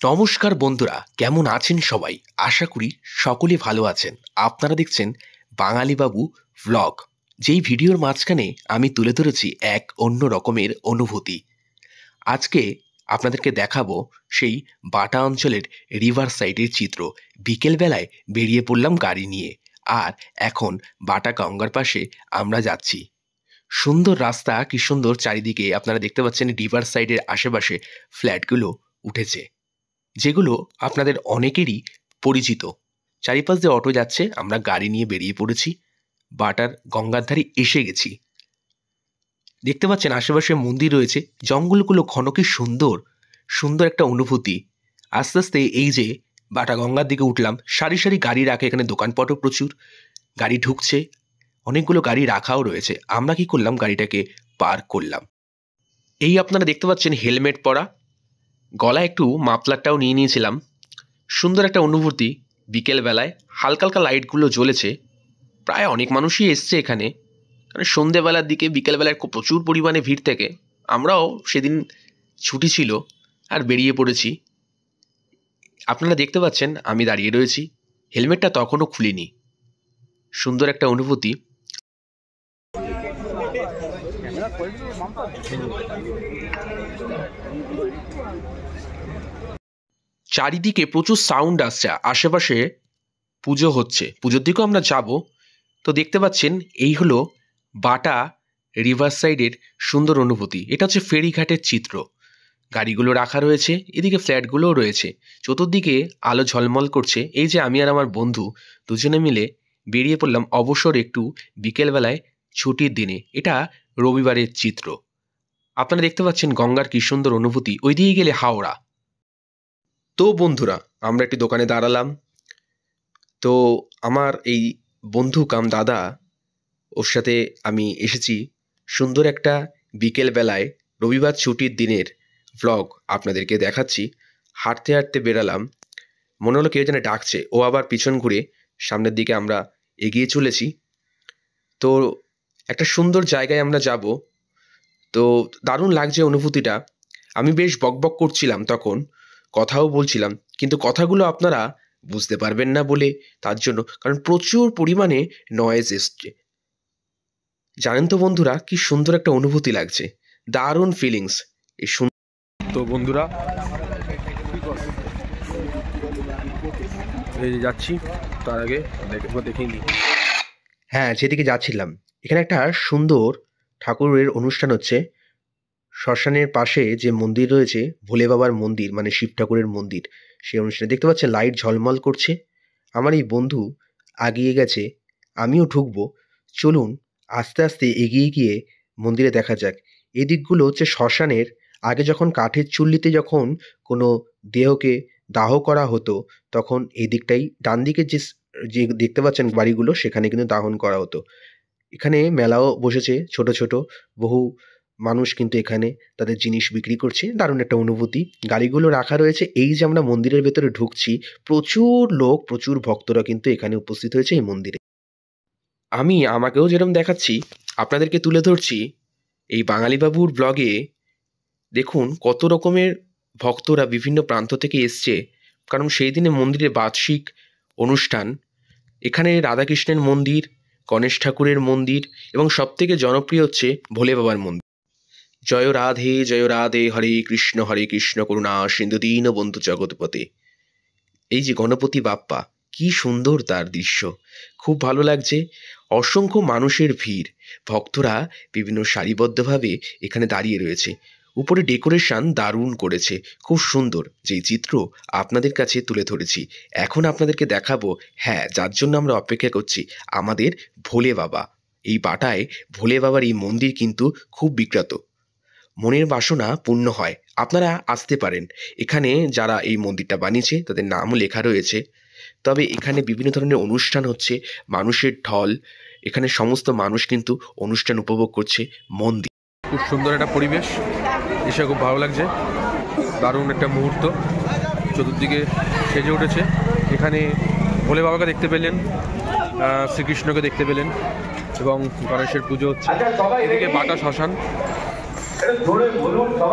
নমস্কার বন্ধুরা, কেমন আছেন সবাই? আশা করি সকলে ভালো আছেন। আপনারা দেখছেন বাঙালি বাবু ভ্লগ। যেই ভিডিওর মাঝখানে আমি তুলে ধরেছি এক অন্য রকমের অনুভূতি। আজকে আপনাদেরকে দেখাবো সেই বাটা অঞ্চলের রিভার সাইডের চিত্র। বিকেলবেলায় বেরিয়ে পড়লাম গাড়ি নিয়ে, আর এখন বাটা গঙ্গার পাশে আমরা যাচ্ছি। সুন্দর রাস্তা, কি সুন্দর চারিদিকে আপনারা দেখতে পাচ্ছেন রিভার সাইডের আশেপাশে ফ্ল্যাটগুলো উঠেছে, যেগুলো আপনাদের অনেকেরই পরিচিত। চারিপাশ দিয়ে অটো যাচ্ছে, আমরা গাড়ি নিয়ে বেরিয়ে পড়েছি। বাটার গঙ্গার ধারে এসে গেছি। দেখতে পাচ্ছেন আশেপাশে মন্দির রয়েছে, জঙ্গলগুলো ঘন, কি সুন্দর সুন্দর একটা অনুভূতি। আস্তে আস্তে এই যে বাটা গঙ্গার দিকে উঠলাম, সারি সারি গাড়ি রাখে, এখানে দোকানপাটও প্রচুর, গাড়ি ঢুকছে, অনেকগুলো গাড়ি রাখাও রয়েছে। আমরা কি করলাম, গাড়িটাকে পার্ক করলাম। এই আপনারা দেখতে পাচ্ছেন হেলমেট পরা, গলায় একটু মাফলারটাও নিয়ে নিয়েছিলাম। সুন্দর একটা অনুভূতি। বিকেলবেলায় হালকা হালকা লাইটগুলো জ্বলেছে, প্রায় অনেক মানুষই এসছে এখানে, কারণ সন্ধেবেলার দিকে বিকেলবেলায় প্রচুর পরিমাণে ভিড় থাকে। আমরাও সেদিন ছুটি ছিল আর বেরিয়ে পড়েছি। আপনারা দেখতে পাচ্ছেন আমি দাঁড়িয়ে রয়েছি, হেলমেটটা তখনও খুলিনি। সুন্দর একটা অনুভূতি। চারিদিকে প্রচুর সাউন্ড আসছে, আশেপাশে পুজো হচ্ছে, পুজোর দিকেও আমরা যাব। তো দেখতে পাচ্ছেন এই হলো বাটা রিভার সাইডের সুন্দর অনুভূতি। এটা হচ্ছে ফেরিঘাটের চিত্র, গাড়িগুলো রাখা রয়েছে, এদিকে ফ্ল্যাটগুলোও রয়েছে, চতুর্দিকে আলো ঝলমল করছে। এই যে আমি আর আমার বন্ধু দুজনে মিলে বেরিয়ে পড়লাম অবসর একটু বিকেলবেলায় ছুটির দিনে। এটা রবিবারের চিত্র। আপনারা দেখতে পাচ্ছেন গঙ্গার কি সুন্দর অনুভূতি। ওই দিকে গেলে হাওড়া। তো বন্ধুরা, আমরা একটি দোকানে দাঁড়ালাম। তো আমার এই বন্ধু কাম দাদা, ওর সাথে আমি এসেছি সুন্দর একটা বিকেলবেলায় রবিবার ছুটির দিনের ভ্লগ আপনাদেরকে দেখাচ্ছি। হাঁটতে হাঁটতে বেরালাম, মনে হলো কেউ যেন ডাকছে। ও আবার পিছন ঘুরে সামনের দিকে আমরা এগিয়ে চলেছি। তো একটা সুন্দর জায়গায় আমরা যাব। তো দারুণ লাগছে অনুভূতিটা। আমি বেশ বকবক করছিলাম তখন, কথাও বলছিলাম, কিন্তু কথাগুলো আপনারা বুঝতে পারবেন না বলে, তার জন্য, কারণ প্রচুর পরিমাণে নয়েজ এসছে। জানেন তো বন্ধুরা, কি সুন্দর একটা অনুভূতি লাগছে, দারুণ ফিলিংস এই। তো বন্ধুরা, এই যে যাচ্ছি, তার আগে দেখেই নি। হ্যাঁ, যেদিকে যাচ্ছিলাম এখানে একটা সুন্দর ঠাকুরের অনুষ্ঠান হচ্ছে। শ্মশানের পাশে যে মন্দির রয়েছে, ভোলে বাবার মন্দির, মানে শিব ঠাকুরের মন্দির, সেই অনুষ্ঠানে দেখতে পাচ্ছেন লাইট ঝলমল করছে। আমার এই বন্ধু আগিয়ে গেছে, আমিও ঢুকবো। চলুন আস্তে আস্তে এগিয়ে গিয়ে মন্দিরে দেখা যাক। এই দিকগুলো হচ্ছে শ্মশানের। আগে যখন কাঠের চুল্লিতে যখন কোনো দেহকে দাহ করা হতো, তখন এই দিকটাই, ডান দিকে যে যে দেখতে পাচ্ছেন বাড়িগুলো, সেখানে কিন্তু দাহন করা হতো। এখানে মেলাও বসেছে ছোট ছোট, বহু মানুষ কিন্তু এখানে তাদের জিনিস বিক্রি করছে। দারুণ একটা অনুভূতি। গাড়িগুলো রাখা রয়েছে। এই যে আমরা মন্দিরের ভেতরে ঢুকছি, প্রচুর লোক, প্রচুর ভক্তরা কিন্তু এখানে উপস্থিত হয়েছে এই মন্দিরে। আমি আমাকেও যেরকম দেখাচ্ছি, আপনাদেরকে তুলে ধরছি এই বাঙালি বাবুর ব্লগে। দেখুন কত রকমের ভক্তরা বিভিন্ন প্রান্ত থেকে এসছে, কারণ সেই দিনে মন্দিরে বার্ষিক অনুষ্ঠান। এখানে রাধাকৃষ্ণের মন্দির, গণেশ ঠাকুরের মন্দির, এবং সবথেকে জনপ্রিয় হচ্ছে ভোলে বাবার মন্দির। জয় রাধে, হরে কৃষ্ণ করুণা সিন্ধু দীন বন্ধু জগৎপতে। এই যে গণপতি বাপ্পা, কি সুন্দর তার দৃশ্য, খুব ভালো লাগছে। অসংখ্য মানুষের ভিড়, ভক্তরা বিভিন্ন সারিবদ্ধভাবে এখানে দাঁড়িয়ে রয়েছে। উপরে ডেকোরেশন দারুণ করেছে, খুব সুন্দর। যেই চিত্র আপনাদের কাছে তুলে ধরেছি, এখন আপনাদেরকে দেখাবো, হ্যাঁ, যার জন্য আমরা অপেক্ষা করছি, আমাদের ভোলে বাবা। এই বাটায় ভোলে বাবার এই মন্দির কিন্তু খুব বিখ্যাত। মনের বাসনা পূর্ণ হয়, আপনারা আসতে পারেন। এখানে যারা এই মন্দিরটা বানিয়েছে তাদের নামও লেখা রয়েছে। তবে এখানে বিভিন্ন ধরনের অনুষ্ঠান হচ্ছে, মানুষের ঢল, এখানে সমস্ত মানুষ কিন্তু অনুষ্ঠান উপভোগ করছে। মন্দির খুব সুন্দর একটা পরিবেশ, এসে খুব ভালো লাগছে। দারুণ একটা মুহূর্ত, চতুর্দিকে সেজে উঠেছে। এখানে ভোলে বাবাকে দেখতে পেলেন, শ্রীকৃষ্ণকে দেখতে পেলেন, এবং গণেশের পুজো হচ্ছে। এদিকে বাটা শ্মশান,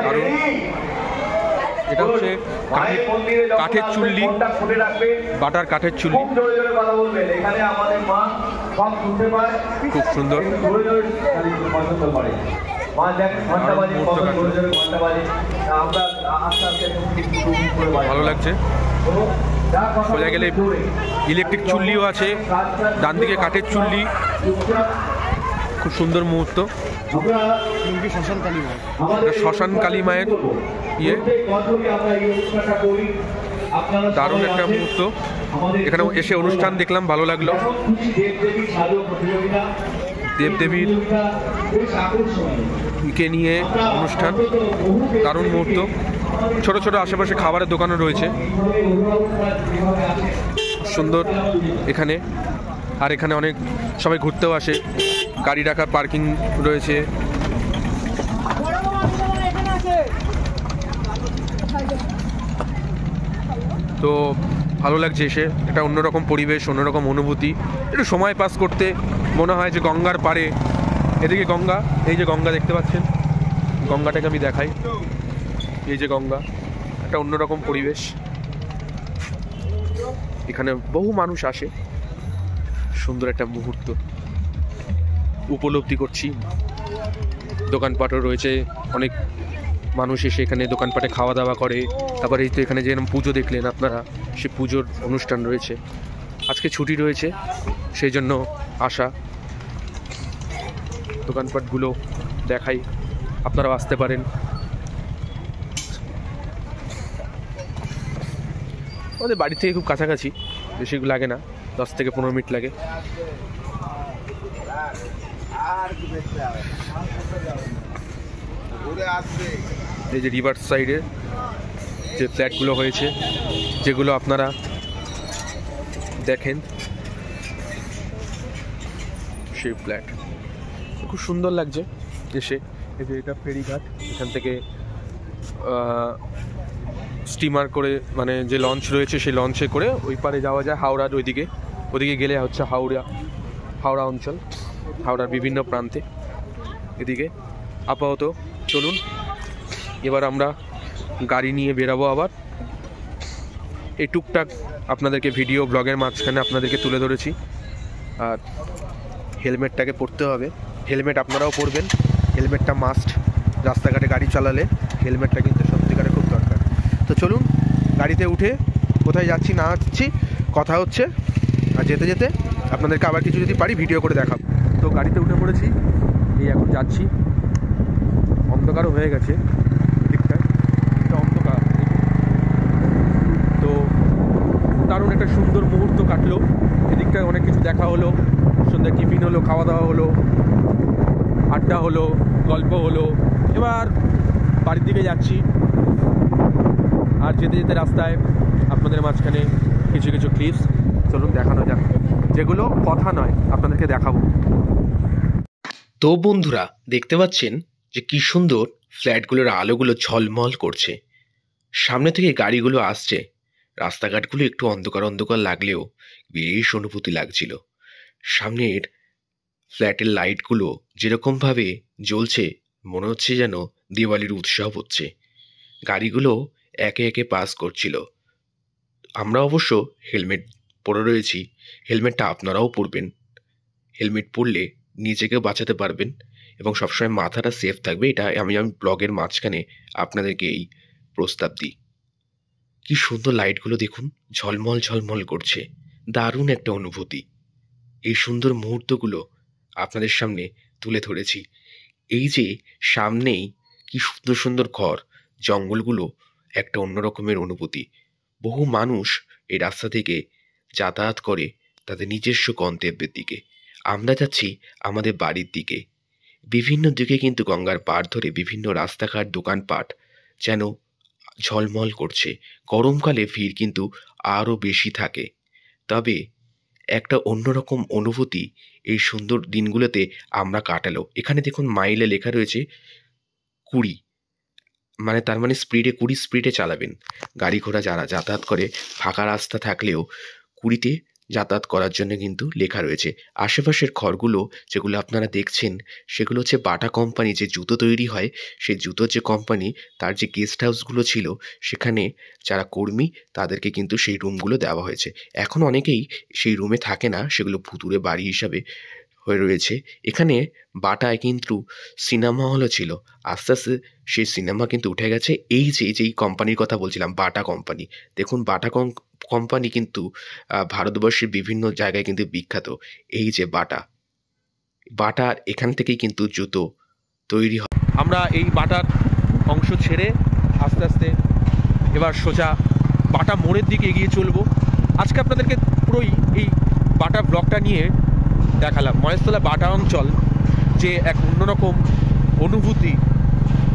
দারুণ এটা হচ্ছে কাঠের চুল্লি, বাটার কাঠের চুল্লি, খুব সুন্দর। ভালো লাগছে। সোজা গেলে ইলেকট্রিক চুল্লিও আছে, ডান দিকে কাঠের চুল্লি, খুব সুন্দর মুহূর্ত। শ্মশান কালী মায়ের ইয়ে, দারুণ একটা মুহূর্ত। এখানে এসে অনুষ্ঠান দেখলাম, ভালো লাগলো। দেবদেবীর কে নিয়ে অনুষ্ঠান, দারুণ মুহূর্ত। ছোট ছোট আশেপাশে খাবারের দোকানও রয়েছে, সুন্দর এখানে। আর এখানে অনেক সবাই ঘুরতেও আসে, গাড়ি রাখার পার্কিং রয়েছে। তো ভালো লাগছে এসে, একটা অন্যরকম পরিবেশ, অন্যরকম অনুভূতি। একটু সময় পাস করতে মনে হয় যে গঙ্গার পাড়ে, এদিকে গঙ্গা, এই যে গঙ্গা দেখতে পাচ্ছেন, গঙ্গাটাকে আমি দেখাই, এই যে গঙ্গা, একটা অন্যরকম পরিবেশ। এখানে বহু মানুষ আসে, সুন্দর একটা মুহূর্ত উপলব্ধি করছি। দোকানপাটও রয়েছে, অনেক মানুষ এসে এখানে দোকানপাটে খাওয়া দাওয়া করে। তারপর এই তো এখানে যেরকম পুজো দেখলেন আপনারা, সে পুজোর অনুষ্ঠান রয়েছে। আজকে ছুটি রয়েছে, সেই জন্য আসা। দোকানপাটগুলো দেখাই, আপনারাও আসতে পারেন। আমাদের বাড়ি থেকে খুব কাছাকাছি, বেশি লাগে না, 10 থেকে 15 মিনিট লাগে। এই যে রিভার সাইডে যে ফ্ল্যাটগুলো হয়েছে, যেগুলো আপনারা দেখেন, সেই ফ্ল্যাট খুব সুন্দর লাগছে এসে। এই যে এটা ফেরিঘাট, এখান থেকে স্টিমার করে, মানে যে লঞ্চ রয়েছে সেই লঞ্চে করে ওই পারে যাওয়া যায়, হাওড়ার ওইদিকে। ওদিকে গেলে হচ্ছে হাওড়া অঞ্চল, হাওড়ার বিভিন্ন প্রান্তে। এদিকে আপাতত চলুন, এবার আমরা গাড়ি নিয়ে বেরাবো আবার। এই টুকটাক আপনাদেরকে ভিডিও ব্লগের মাঝখানে আপনাদেরকে তুলে ধরেছি। আর হেলমেটটাকে পরতে হবে, হেলমেট আপনারাও পরবেন, হেলমেটটা মাস্ট। রাস্তাঘাটে গাড়ি চালালে হেলমেটটা কিন্তু সত্যিকারে খুব দরকার। তো চলুন, গাড়িতে উঠে কোথায় যাচ্ছি না যাচ্ছি কথা হচ্ছে, আর যেতে যেতে আপনাদেরকে আবার কিছু যদি পারি ভিডিও করে দেখাবো। তো গাড়িতে উঠে পড়েছি, এই এখন যাচ্ছি। অন্ধকারও হয়ে গেছে, দিকটায় এটা অন্ধকার। তো দারুণ একটা সুন্দর মুহূর্ত কাটলো, এদিকটায় অনেক কিছু দেখা হলো, সন্ধ্যায় টিফিন হলো, খাওয়া দাওয়া হলো, আড্ডা হলো, গল্প হলো। এবার বাড়ির দিকে যাচ্ছি। আর যেতে যেতে রাস্তায় আপনাদের মাঝখানে কিছু কিছু ক্লিপস চলুন দেখানো যাক, যেগুলো কথা নয়, আপনাদেরকে দেখাবো। তো বন্ধুরা, দেখতে পাচ্ছেন যে কি সুন্দর ফ্ল্যাটগুলোর আলোগুলো ঝলমল করছে। সামনে থেকে গাড়িগুলো আসছে, রাস্তাঘাটগুলো একটু অন্ধকার অন্ধকার লাগলেও বেশ অনুভূতি লাগছিল। সামনের ফ্ল্যাটের লাইটগুলো যেরকমভাবে জ্বলছে, মনে হচ্ছে যেন দিওয়ালির উৎসব হচ্ছে। গাড়িগুলো একে একে পাস করছিল। আমরা অবশ্য হেলমেট পরে রয়েছি, হেলমেটটা আপনারাও পরবেন। হেলমেট পরলে নিজেকে বাঁচাতে পারবেন এবং সবসময় মাথাটা সেফ থাকবে। এটা আমি ব্লগের মাঝখানে আপনাদেরকে এই প্রস্তাব দিই। কি সুন্দর লাইটগুলো দেখুন, ঝলমল ঝলমল করছে, দারুণ একটা অনুভূতি। এই সুন্দর মুহূর্তগুলো আপনাদের সামনে তুলে ধরেছি। এই যে সামনেই কি সুন্দর সুন্দর ঘর, জঙ্গলগুলো একটা অন্য রকমের অনুভূতি। বহু মানুষ এই রাস্তা থেকে যাতায়াত করে তাদের নিজস্ব গন্তব্যের দিকে। আমরা যাচ্ছি আমাদের বাড়ির দিকে। বিভিন্ন দিকে কিন্তু গঙ্গার পাড় ধরে বিভিন্ন রাস্তাঘাট, দোকানপাট যেন ঝলমল করছে। গরমকালে ভিড় কিন্তু আরও বেশি থাকে, তবে একটা অন্যরকম অনুভূতি এই সুন্দর দিনগুলোতে আমরা কাটালো। এখানে দেখুন মাইলে লেখা রয়েছে 20, মানে তার মানে স্পিডে 20 স্পিডে চালাবেন। গাড়ি ঘোড়া যারা যাতায়াত করে, ফাঁকা রাস্তা থাকলেও 20তে যাতায়াত করার জন্য কিন্তু লেখা রয়েছে। আশেপাশের ঘরগুলো যেগুলো আপনারা দেখছেন সেগুলো হচ্ছে বাটা কোম্পানি, যে জুতো তৈরি হয় সেই জুতোর যে কোম্পানি তার যে গেস্ট হাউসগুলো ছিল সেখানে যারা কর্মী তাদেরকে কিন্তু সেই রুমগুলো দেওয়া হয়েছে। এখন অনেকেই সেই রুমে থাকে না, সেগুলো ভুতুড়ে বাড়ি হিসাবে হয়ে রয়েছে। এখানে বাটায় কিন্তু সিনেমা হলও ছিল, আস্তে আস্তে সেই সিনেমা কিন্তু উঠে গেছে। এই যে যেই কোম্পানির কথা বলছিলাম বাটা কোম্পানি, দেখুন বাটা কোম্পানি কিন্তু ভারতবর্ষের বিভিন্ন জায়গায় কিন্তু বিখ্যাত। এই যে বাটার এখান থেকেই কিন্তু জুতো তৈরি হয়। আমরা এই বাটার অংশ ছেড়ে আস্তে আস্তে এবার সোজা বাটা মোড়ের দিকে এগিয়ে চলবো। আজকে আপনাদেরকে পুরোই এই বাটা ব্লকটা নিয়ে দেখালাম। মহেশতলা বাটা অঞ্চল যে এক অন্যরকম অনুভূতি,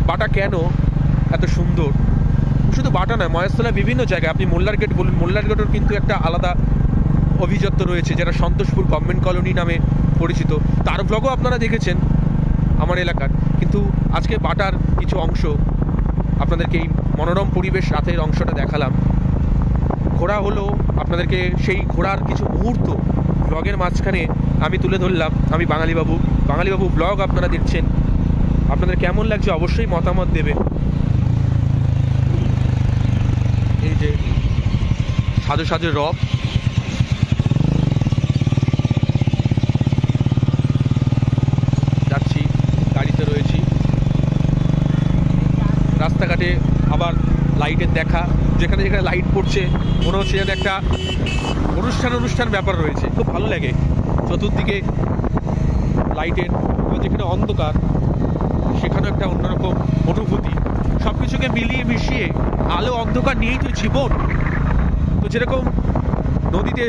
বাটা কেন এত সুন্দর, শুধু বাটা নয়, মহেশতলা বিভিন্ন জায়গায় আপনি মোল্লার গেট বলুন, মোল্লার গেটের কিন্তু একটা আলাদা অভিজাত্য রয়েছে যেটা সন্তোষপুর গভর্নমেন্ট কলোনি নামে পরিচিত, তার ব্লগও আপনারা দেখেছেন আমার এলাকার। কিন্তু আজকে বাটার কিছু অংশ আপনাদেরকে এই মনোরম পরিবেশ রাতের অংশটা দেখালাম। ঘোরা হলো আপনাদেরকে, সেই ঘোরার কিছু মুহূর্ত ব্লগের মাঝখানে আমি তুলে ধরলাম। আমি বাঙালিবাবু ব্লগ আপনারা দেখছেন, আপনাদের কেমন লাগছে অবশ্যই মতামত দেবেন। এই যে সাজো সাজো রব, যাচ্ছি, গাড়িতে রয়েছি, রাস্তাঘাটে আবার লাইটের দেখা, যেখানে যেখানে লাইট পড়ছে মনে হচ্ছে যেন একটা অনুষ্ঠান ব্যাপার রয়েছে। খুব ভালো লাগে চতুর্দিকে লাইটের, যেখানে অন্ধকার সেখানেও একটা অন্যরকম অনুভূতি। সব কিছুকে মিলিয়ে মিশিয়ে আলো অন্ধকার নিয়েই তো জীবন। তো যেরকম নদীতে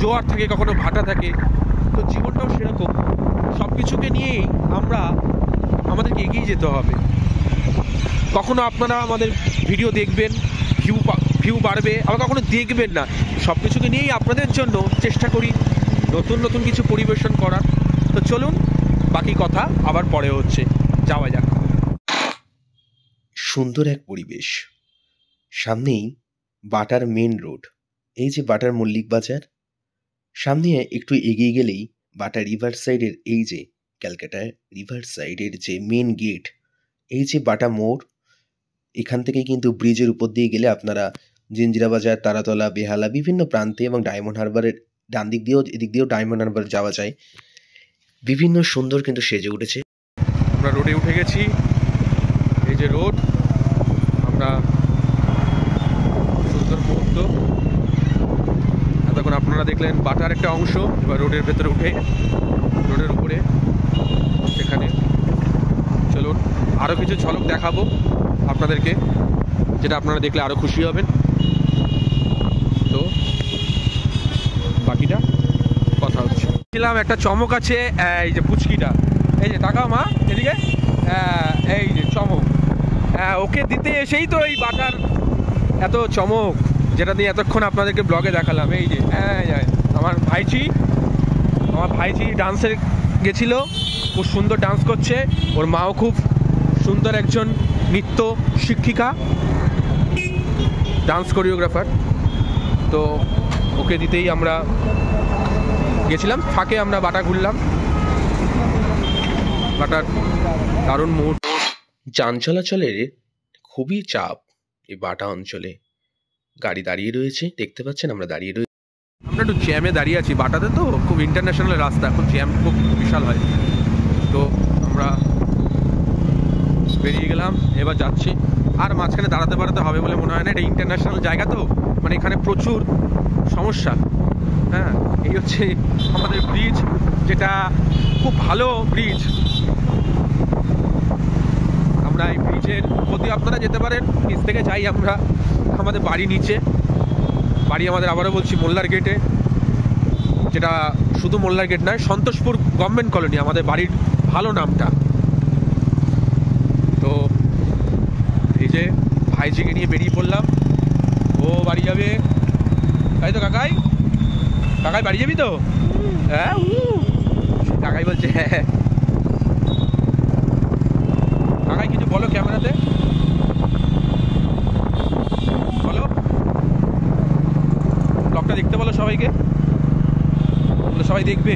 জোয়ার থাকে, কখনো ভাটা থাকে, তো জীবনটাও সেরকম। সব কিছুকে নিয়েই আমাদেরকে এগিয়ে যেতে হবে। কখনো আপনারা আমাদের ভিডিও দেখবেন, ভিউ বাড়বে, আবার কখনো দেখবেন না। সব কিছুকে নিয়েই আপনাদের জন্য চেষ্টা করি নতুন কিছু পরিবেশন করার। তো চলুন, বাকি কথা আবার পরে হচ্ছে, যাওয়া যাক। সুন্দর এক পরিবেশ, সামনেই বাটার মেন রোড। এই যে বাটার মল্লিক বাজার, সামনে একটু এগিয়ে গেলেই বাটা রিভার সাইডের, এই যে ক্যালকাটা রিভার সাইডের যে মেন গেট, এই যে বাটা মোড়, এখান থেকেই কিন্তু ব্রিজের উপর দিয়ে গেলে আপনারা জিঞ্জিরা বাজার, তারাতলা, বেহালা বিভিন্ন প্রান্তে এবং ডায়মন্ড হারবারের ডান দিক দিয়েও এদিক দিয়েও ডায়মন্ড হারবার যাওয়া যায়। বিভিন্ন সুন্দর কিন্তু সেজে উঠেছে। আমরা রোডে উঠে গেছি, এই যে রোড, আমরা সুন্দর মুহূর্ত এতক্ষণ আপনারা দেখলেন বাটার একটা অংশ। এবার রোডের ভেতরে উঠে রোডের উপরে সেখানে চলুন আরও কিছু ঝলক দেখাবো আপনাদেরকে, যেটা আপনারা দেখলে আরও খুশি হবেন। তো বাকিটা কথা হচ্ছে। ছিলাম একটা চমক আছে, এই যে পুচকিটা, এই যে তাকাও মা এদিকে, এই যে চমক, ওকে দিতে এসেই তো এই বাটার এত চমক, যেটা দিয়ে এতক্ষণ আপনাদেরকে ব্লগে দেখালাম। এই যে আমার ভাইজি ডান্সে গেছিল, খুব সুন্দর ডান্স করছে, ওর মাও খুব সুন্দর একজন নৃত্য শিক্ষিকা, ডান্স কোরিওগ্রাফার। তো ওকে দিতেই আমরা গেছিলাম, ফাঁকে আমরা বাটা ঘুরলাম। বাটার দারুণ মুহূর্ত। যান চলাচলের খুবই চাপ এই বাটা অঞ্চলে। গাড়ি দাঁড়িয়ে রয়েছে, দেখতে পাচ্ছেন আমরা দাঁড়িয়ে রয়েছি। আমরা একটু জ্যামে দাঁড়িয়ে আছি, বাটাতে তো খুব ইন্টারন্যাশনাল রাস্তা, এখন জ্যাম খুব বিশাল হয়। তো আমরা বেরিয়ে গেলাম, এবার যাচ্ছি। আর মাঝখানে দাঁড়াতে হবে বলে মনে হয় না, এটা ইন্টারন্যাশনাল জায়গা তো, মানে এখানে প্রচুর সমস্যা। হ্যাঁ, এই হচ্ছে আমাদের ব্রিজ, যেটা খুব ভালো ব্রিজ। আমরা এই ব্রিজের প্রতি আপনারা যেতে পারেন, নিচ থেকে যাই আমরা আমাদের বাড়ি নিচে। বাড়ি আমাদের, আবারও বলছি, মোল্লার গেটে, যেটা শুধু মোল্লার গেট নয়, সন্তোষপুর গভর্নমেন্ট কলোনি আমাদের বাড়ির ভালো নামটা। তো এই যে ভাইজিকে নিয়ে বেরিয়ে পড়লাম, ও বাড়ি যাবে, তাই তো কাকাই বাড়ি যাবি তো? হ্যাঁ, কাকাই বলছে হ্যাঁ। কাকাই কিছু বলো ক্যামেরাতে, বলো, ব্লগটা দেখতে বলো সবাইকে। সবাই দেখবে,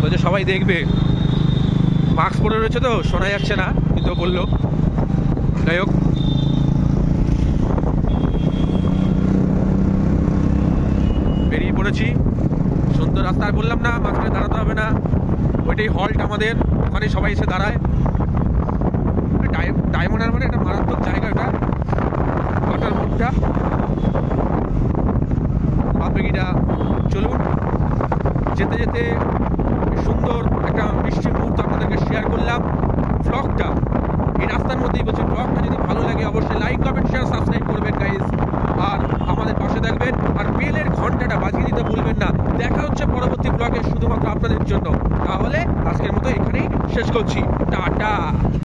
বলছে সবাই দেখবে। মাস্ক পরে রয়েছে তো শোনা যাচ্ছে না, কিন্তু বললো। যাই হোক, বেরিয়ে পড়েছি। সুন্দর রাস্তা, আর বললাম না মাঝখানে দাঁড়াতে হবে না, ওইটাই হল্ট আমাদের, ওখানে সবাই এসে দাঁড়ায়। ডায়মন্ড হারবারে একটা মারাত্মক জায়গা, এটা ওয়াটার মুডটা আবেগিটা। চলুন, যেতে যেতে সুন্দর একটা মিষ্টি মুহূর্ত আপনাদেরকে শেয়ার করলাম। ব্লগটা এই রাস্তার মধ্যেই বলছি, ব্লগটা যদি ভালো লাগে অবশ্যই লাইক, কমেন্ট, শেয়ার, সাবস্ক্রাইব করবেন গাইজ।